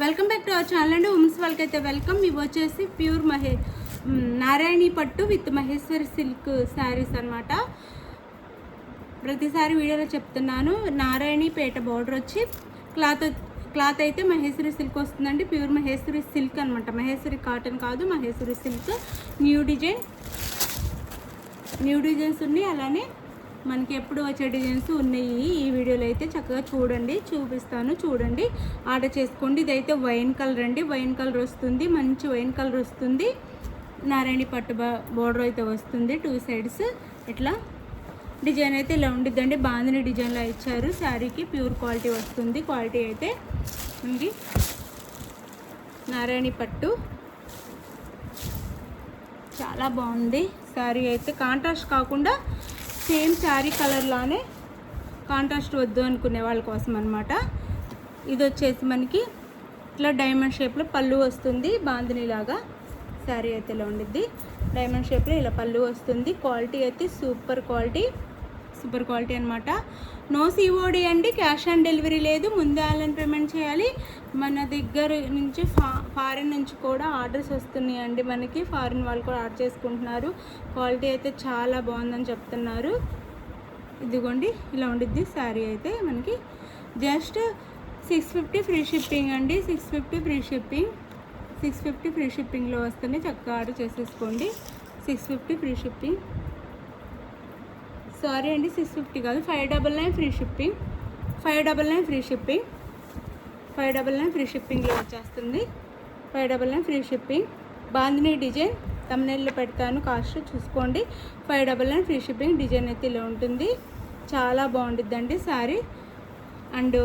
Welcome back to our channel అండి. Women's వాళ్ళకి అయితే వెల్కమ్. ఇవి వచ్చేసి ప్యూర్ నారాయణి పట్టు విత్ మహేశ్వరి సిల్క్ శారీస్ అనమాట. ప్రతిసారి వీడియోలో చెప్తున్నాను, నారాయణి పేట బార్డర్ వచ్చి క్లాత్ అయితే మహేశ్వరి సిల్క్ వస్తుందండి. ప్యూర్ మహేశ్వరి సిల్క్ అనమాట. మహేశ్వరి కాటన్ కాదు, మహేశ్వరి సిల్క్. న్యూ డిజైన్స్ ఉన్నాయి, అలానే మనకి ఎప్పుడు వచ్చే డిజైన్స్ ఉన్నాయి. ఈ వీడియోలో అయితే చక్కగా చూపిస్తాను, చూడండి, ఆర్డర్ చేసుకోండి. ఇదైతే వైన్ కలర్ అండి, వైన్ కలర్ వస్తుంది, మంచి వైన్ కలర్ వస్తుంది. నారాయణి పట్టు బోర్డర్ అయితే వస్తుంది, 2 సైడ్స్. ఇట్లా డిజైన్ అయితే ఇలా ఉండిద్దండి. బాందిని డిజైన్లో ఇచ్చారు. శారీకి ప్యూర్ క్వాలిటీ వస్తుంది. క్వాలిటీ అయితే మనకి నారాయణి పట్టు చాలా బాగుంది. శారీ అయితే కాంట్రాస్ట్ కాకుండా సేమ్ శారీ కలర్లానే, కాంట్రాస్ట్ వద్దు అనుకునే వాళ్ళ కోసం అనమాట. ఇది వచ్చేసి మనకి ఇట్లా డైమండ్ షేప్లో పళ్ళు వస్తుంది, బాందిని లాగా. శారీ అయితే ఇలా ఉండిద్ది, డైమండ్ షేప్లో ఇలా పళ్ళు వస్తుంది. క్వాలిటీ అయితే సూపర్ క్వాలిటీ అనమాట. నో సిఓడి అండి, క్యాష్ ఆన్ డెలివరీ లేదు. ముందే ఆన్లైన్ పేమెంట్ చేయాలి. మన దగ్గర నుంచి ఫారిన్ నుంచి కూడా ఆర్డర్స్ వస్తున్నాయి అండి. మనకి ఫారిన్ వాళ్ళు కూడా ఆర్డర్ చేసుకుంటున్నారు. క్వాలిటీ అయితే చాలా బాగుందని చెప్తున్నారు. ఇదిగోండి, ఇలా ఉండిద్ది శారీ అయితే మనకి. జస్ట్ 650 ఫ్రీ షిప్పింగ్ అండి. 650 ఫ్రీ షిప్పింగ్లో వస్తుంది. చక్కగా ఆర్డర్ చేసేసుకోండి. 650 ఫ్రీ షిప్పింగ్. సారీ అండి, 650 కాదు, 599 free shipping. 599 free shipping. 599 free షిప్పింగ్లో వచ్చేస్తుంది. 599 ఫ్రీ షిప్పింగ్. బాందిని డిజైన్ తమ్నెయిల్లో పెడతాను, కాస్ట్ చూసుకోండి. 599 ఫ్రీ షిప్పింగ్. డిజైన్ అయితే ఇలా ఉంటుంది, చాలా బాగుంటుందండి శారీ. అండ్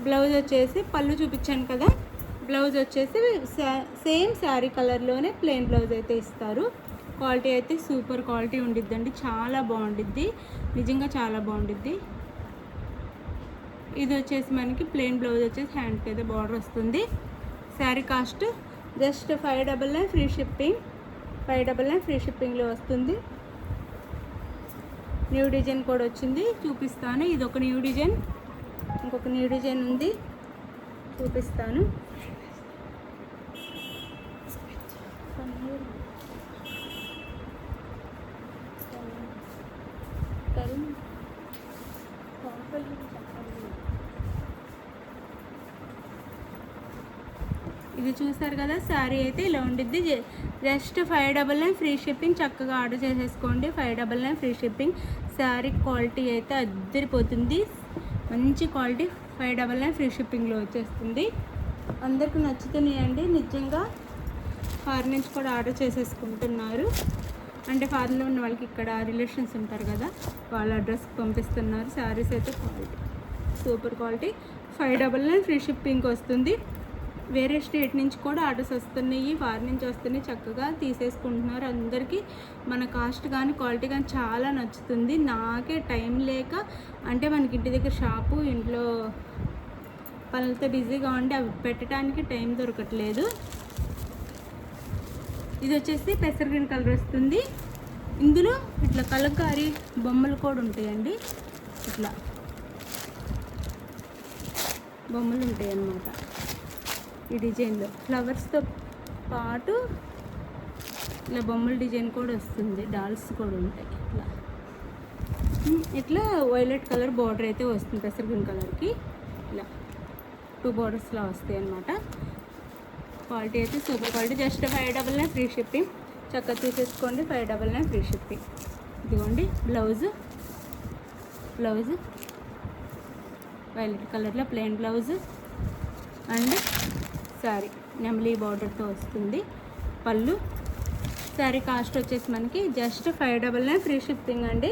బ్లౌజ్ వచ్చేసి పళ్ళు చూపించాను కదా, బ్లౌజ్ వచ్చేసి సేమ్ శారీ కలర్లోనే ప్లెయిన్ బ్లౌజ్ అయితే ఇస్తారు. క్వాలిటీ అయితే సూపర్ క్వాలిటీ ఉండిద్దండి, చాలా బాగుండిద్ది, నిజంగా చాలా బాగుండిద్ది. ఇది వచ్చేసి మనకి ప్లెయిన్ బ్లౌజ్ వచ్చేసి హ్యాండ్కి అయితే బార్డర్ వస్తుంది. Sari cost just 599 free shipping. 599 free షిప్పింగ్లో వస్తుంది. న్యూ డిజైన్ కూడా వచ్చింది, చూపిస్తాను. ఇది ఒక న్యూ డిజైన్, ఇంకొక న్యూ డిజైన్ ఉంది, చూపిస్తాను. ఇది చూసారు కదా, శారీ అయితే ఇలా ఉండిద్ది. Just 599 free shipping. చక్కగా ఆర్డర్ చేసేసుకోండి. 599 ఫ్రీ షిప్పింగ్. శారీ క్వాలిటీ అయితే అద్దరిపోతుంది, మంచి క్వాలిటీ. 599 ఫ్రీ షిప్పింగ్లో వచ్చేస్తుంది. అందరికీ నచ్చుతున్నాయండి, నిజంగా. ఫారిన్ నుంచి కూడా ఆర్డర్ చేసేసుకుంటున్నారు. అంటే ఫారిన్లో ఉన్న వాళ్ళకి ఇక్కడ రిలేషన్స్ ఉంటారు కదా, వాళ్ళ అడ్రస్కి పంపిస్తున్నారు. శారీస్ అయితే క్వాలిటీ సూపర్ క్వాలిటీ. 599 ఫ్రీ షిప్పింగ్కి వస్తుంది. వేరే స్టేట్ నుంచి కూడా ఆర్డర్స్ వస్తున్నాయి, ఫారిన్ నుంచి వస్తున్నాయి. చక్కగా తీసేసుకుంటున్నారు. అందరికీ మన కాస్ట్ కానీ క్వాలిటీ కానీ చాలా నచ్చుతుంది. నాకే టైం లేక, అంటే మనకి ఇంటి దగ్గర షాపు, ఇంట్లో పనులతో బిజీగా ఉండి అవి పెట్టడానికి టైం దొరకట్లేదు. ఇది వచ్చేసి పెసర గ్రీన్ కలర్ వస్తుంది. ఇందులో ఇట్లా కలంకారీ బొమ్మలు కూడా ఉంటాయండి. ఇట్లా బొమ్మలు ఉంటాయి అన్నమాట. ఈ డిజైన్లో ఫ్లవర్స్తో పాటు ఇలా బొమ్మల డిజైన్ కూడా వస్తుంది, డాల్స్ కూడా ఉంటాయి. ఇట్లా వైలెట్ కలర్ బార్డర్ అయితే వస్తుంది. పెసర గ్రీన్ కలర్కి ఇలా 2 బార్డర్స్లా వస్తాయి అన్నమాట. క్వాలిటీ అయితే super quality. Just 599 free shipping. చక్కగా తీసేసుకోండి. 599 ఫ్రీ షిప్పింగ్. ఇదిగోండి బ్లౌజ్ వైలెట్ కలర్లో ప్లెయిన్ బ్లౌజ్ అండ్ శారీ నెమలీ బార్డర్తో వస్తుంది. పళ్ళు. శారీ కాస్ట్ వచ్చేసి మనకి జస్ట్ 599 ఫ్రీ షిప్పింగ్ అండి.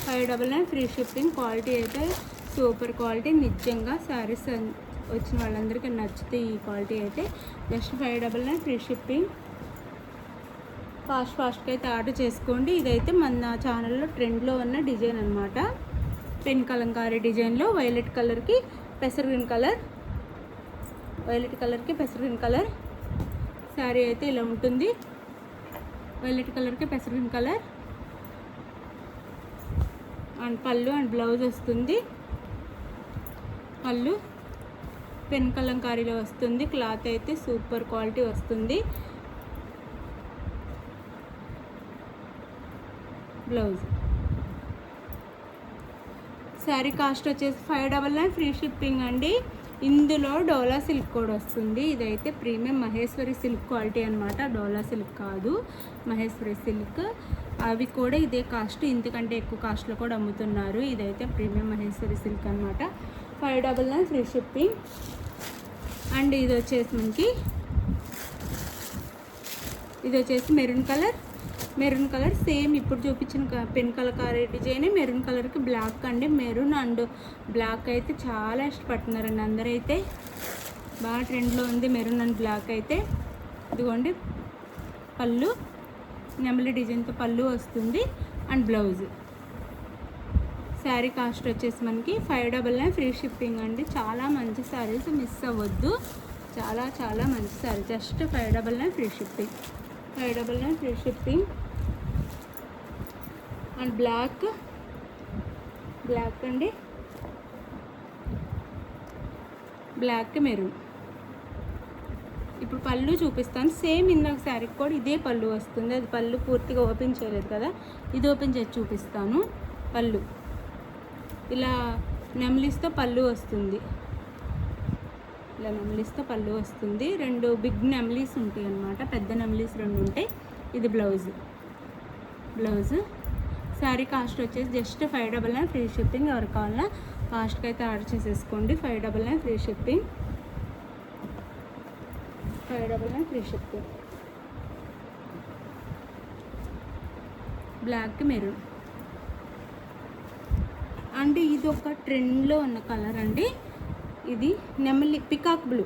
599 ఫ్రీ షిప్పింగ్. క్వాలిటీ అయితే సూపర్ క్వాలిటీ, నిజంగా. శారీస్ వచ్చిన వాళ్ళందరికీ నచ్చితే ఈ క్వాలిటీ అయితే. Just 599 free shipping. ఫాస్ట్గా అయితే ఆర్డర్ చేసుకోండి. ఇదైతే మన ఛానల్లో ట్రెండ్లో ఉన్న డిజైన్ అనమాట. పెన్ కలంకారీ డిజైన్లో వైలెట్ కలర్కి పెసర గ్రీన్ కలర్, వైలెట్ కలర్కి పెసర గ్రీన్ కలర్. శారీ అయితే ఇలా ఉంటుంది. వైలెట్ కలర్కి పెసర గ్రీన్ కలర్ అండ్ పళ్ళు అండ్ బ్లౌజ్ వస్తుంది. పళ్ళు పెన్ కలంకారీలో వస్తుంది. క్లాత్ అయితే సూపర్ క్వాలిటీ వస్తుంది. బ్లౌజ్ శారీ కాస్ట్ వచ్చేసి 599 ఫ్రీ షిప్పింగ్ అండి. ఇందులో డోలా సిల్క్ కూడా వస్తుంది. ఇదైతే ప్రీమియం మహేశ్వరి సిల్క్ క్వాలిటీ అనమాట. డోలా సిల్క్ కాదు, మహేశ్వరి సిల్క్. అవి కూడా ఇదే కాస్ట్, ఇంతకంటే ఎక్కువ కాస్ట్లో కూడా అమ్ముతున్నారు. ఇదైతే ప్రీమియం మహేశ్వరి సిల్క్ అనమాట. 599 ఫ్రీ షిప్పింగ్. అండ్ ఇది వచ్చేసి మెరూన్ కలర్ సేమ్ ఇప్పుడు చూపించిన పెన్ కలర్ డిజైన్. మెరూన్ కలర్కి బ్లాక్ అండి. మెరూన్ అండ్ బ్లాక్ అయితే చాలా ఇష్టపడుతున్నారండి అందరైతే. బాగా ట్రెండ్లో ఉంది మెరూన్ అండ్ బ్లాక్ అయితే. ఇదిగోండి పళ్ళు, నెమలి డిజైన్తో పళ్ళు వస్తుంది అండ్ బ్లౌజ్. శారీ కాస్ట్ వచ్చేసి మనకి 599 ఫ్రీ షిప్పింగ్ అండి. చాలా మంచి శారీస్, మిస్ అవ్వద్దు. చాలా చాలా మంచి sari. Just 599 free shipping. 599 free shipping. And black అండి, బ్లాక్ మెరూన్. ఇప్పుడు పళ్ళు చూపిస్తాను. సేమ్ ఇందాక శారీకి కూడా ఇదే పళ్ళు వస్తుంది. అది పళ్ళు పూర్తిగా ఓపెన్ చేయలేదు కదా, ఇది ఓపెన్ చేసి చూపిస్తాను. పళ్ళు ఇలా నెమలిస్తో పళ్ళు వస్తుంది. ఇలా నెమలిస్తో పళ్ళు వస్తుంది. 2 బిగ్ నెమలీస్ ఉంటాయి అన్నమాట. పెద్ద నెమలీస్ 2 ఉంటాయి. ఇది బ్లౌజ్. శారీ కాస్ట్ వచ్చేసి జస్ట్ 599 ఫ్రీ షిప్పింగ్. ఎవరికి కావాలన్నా కాస్ట్కి అయితే ఆర్డర్ చేసేసుకోండి. 599 free shipping. 599 free shipping. Black maroon అండి. ఇది ఒక ట్రెండ్లో ఉన్న కలర్ అండి. ఇది నెమలి పికాక్ బ్లూ,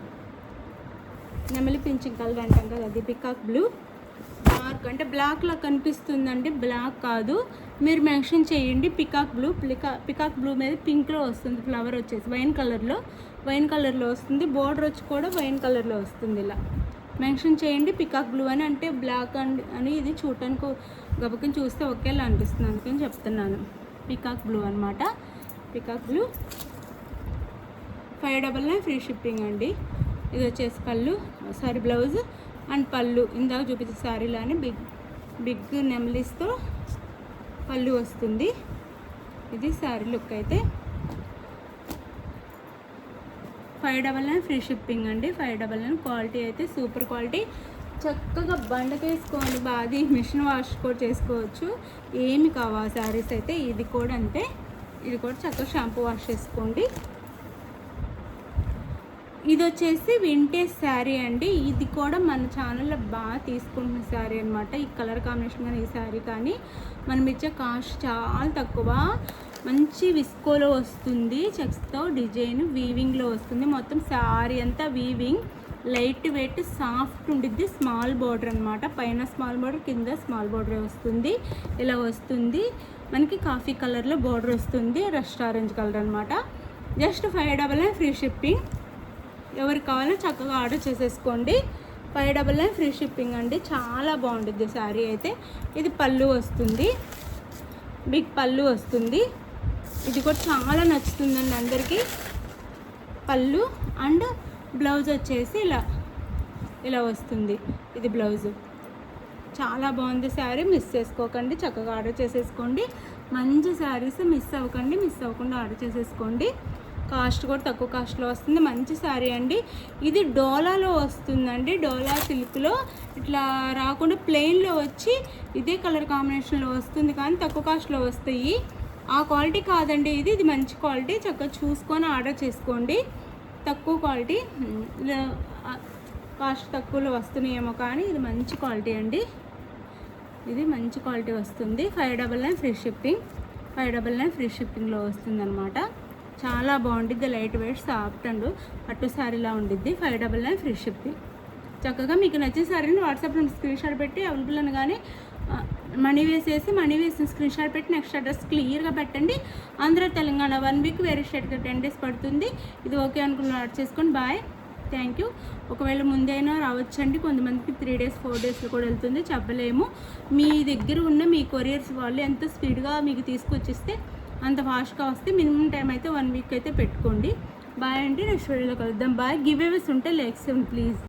నెమలి పింఛింగ్ కలర్ అంటాం కదా, అది పికాక్ బ్లూ. డార్క్ అంటే బ్లాక్లా కనిపిస్తుందండి, బ్లాక్ కాదు. మీరు మెన్షన్ చేయండి పికాక్ బ్లూ. పికాక్ బ్లూ మీద పింక్లో వస్తుంది. ఫ్లవర్ వచ్చేసి వైన్ కలర్లో వస్తుంది. బోర్డర్ వచ్చి కూడా వైన్ కలర్లో వస్తుంది. ఇలా మెన్షన్ చేయండి పికాక్ బ్లూ అని. అంటే బ్లాక్ అని ఇది చూడటానికి గబుకుని చూస్తే ఒకేలా అనిపిస్తుంది, అందుకని చెప్తున్నాను. పికాక్ బ్లూ అనమాట. Peacock blue. 599 ఫ్రీ షిప్పింగ్ అండి. ఇది వచ్చేసి బ్లౌజ్ అండ్ పళ్ళు ఇందాక చూపించే శారీలానే బిగ్ నెమలీస్తో పళ్ళు వస్తుంది. ఇది శారీ లుక్ అయితే. 599 ఫ్రీ షిప్పింగ్ అండి. 599. క్వాలిటీ అయితే సూపర్ క్వాలిటీ. చక్కగా బండకేసుకోండి. బాది మిషన్ వాష్ కూడా చేసుకోవచ్చు. ఏమి కావాలి శారీస్ అయితే. ఇది కూడా అంతే. ఇది కూడా చక్కగా షాంపూ వాష్ చేసుకోండి. ఇది వచ్చేసి వింటేజ్ శారీ అండి. ఇది కూడా మన ఛానల్లో బాగా తీసుకుంటున్న శారీ అనమాట. ఈ కలర్ కాంబినేషన్ కానీ ఈ శారీ కానీ మనం ఇచ్చే కాస్ట్ చాలా తక్కువ. మంచి విస్కోలో వస్తుంది. చెక్స్తో డిజైన్ వీవింగ్లో వస్తుంది. మొత్తం శారీ అంతా వీవింగ్. లైట్ వెయిట్ సాఫ్ట్ ఉండిద్ది. స్మాల్ బార్డర్ అనమాట. పైన స్మాల్ బార్డర్, కింద స్మాల్ బార్డర్ వస్తుంది. ఇలా వస్తుంది. మనకి కాఫీ కలర్లో బార్డర్ వస్తుంది. రస్ట్ ఆరెంజ్ కలర్ అనమాట. Just 599 free shipping. ఎవరికి కావాలో చక్కగా ఆర్డర్ చేసేసుకోండి. 599 ఫ్రీ షిప్పింగ్ అండి. చాలా బాగుంటుంది శారీ అయితే. ఇది పళ్ళు వస్తుంది. బిగ్ పళ్ళు వస్తుంది. ఇది కూడా చాలా నచ్చుతుందండి అందరికీ. పళ్ళు అండ్ బ్లౌజ్ వచ్చేసి ఇలా వస్తుంది. ఇది బ్లౌజు. చాలా బాగుంది శారీ. మిస్ చేసుకోకండి. చక్కగా ఆర్డర్ చేసేసుకోండి. మంచి శారీస్ మిస్ అవ్వకుండా ఆర్డర్ చేసేసుకోండి. కాస్ట్ కూడా తక్కువ కాస్ట్లో వస్తుంది. మంచి శారీ అండి. ఇది డోలాలో వస్తుందండి. డోలా సిల్క్లో ఇట్లా రాకుండా ప్లెయిన్లో వచ్చి ఇదే కలర్ కాంబినేషన్లో వస్తుంది, కానీ తక్కువ కాస్ట్లో వస్తాయి. ఆ క్వాలిటీ కాదండి ఇది. ఇది మంచి క్వాలిటీ. చక్కగా చూసుకొని ఆర్డర్ చేసుకోండి. తక్కువ క్వాలిటీ, కాస్ట్ తక్కువలో వస్తున్నాయేమో కానీ ఇది మంచి క్వాలిటీ అండి. ఇది మంచి క్వాలిటీ వస్తుంది. 599 ఫ్రీ షిప్పింగ్. 599 ఫ్రీ షిప్పింగ్లో వస్తుంది అనమాట. చాలా బాగుండిద్ది. లైట్ వెయిట్ సాఫ్ట్ అండ్ పట్టు శారీలా ఉండిద్ది. 599 ఫ్రీ షిప్పింగ్. చక్కగా మీకు నచ్చిన శారీని వాట్సాప్లో స్క్రీన్ షాట్ పెట్టి అవైలబుల్ అనగానే మనీ వేసిన స్క్రీన్ షాట్ పెట్టి నెక్స్ట్ అడ్రస్ క్లియర్గా పెట్టండి. ఆంధ్ర తెలంగాణ 1 వీక్, వేరే స్టేట్గా 10 డేస్ పడుతుంది. ఇది ఓకే అనుకున్న ఆర్డర్ చేసుకొని బాయ్. Thank you. ఒకవేళ ముందైనా రావచ్చండి. కొంతమందికి 3 డేస్ 4 డేస్లో కూడా వెళ్తుంది, చెప్పలేము. మీ దగ్గర ఉన్న మీ కొరియర్స్ వాళ్ళు ఎంత స్పీడ్గా మీకు తీసుకొచ్చిస్తే అంత ఫాస్ట్గా వస్తే మినిమం టైం అయితే 1 వీక్ అయితే పెట్టుకోండి. బాయ్ అండి, నెక్స్ట్ వీడియోలో కలుద్దాం. బాయ్. గివ్ అవేస్ ఉంటే లైక్స్ ప్లీజ్.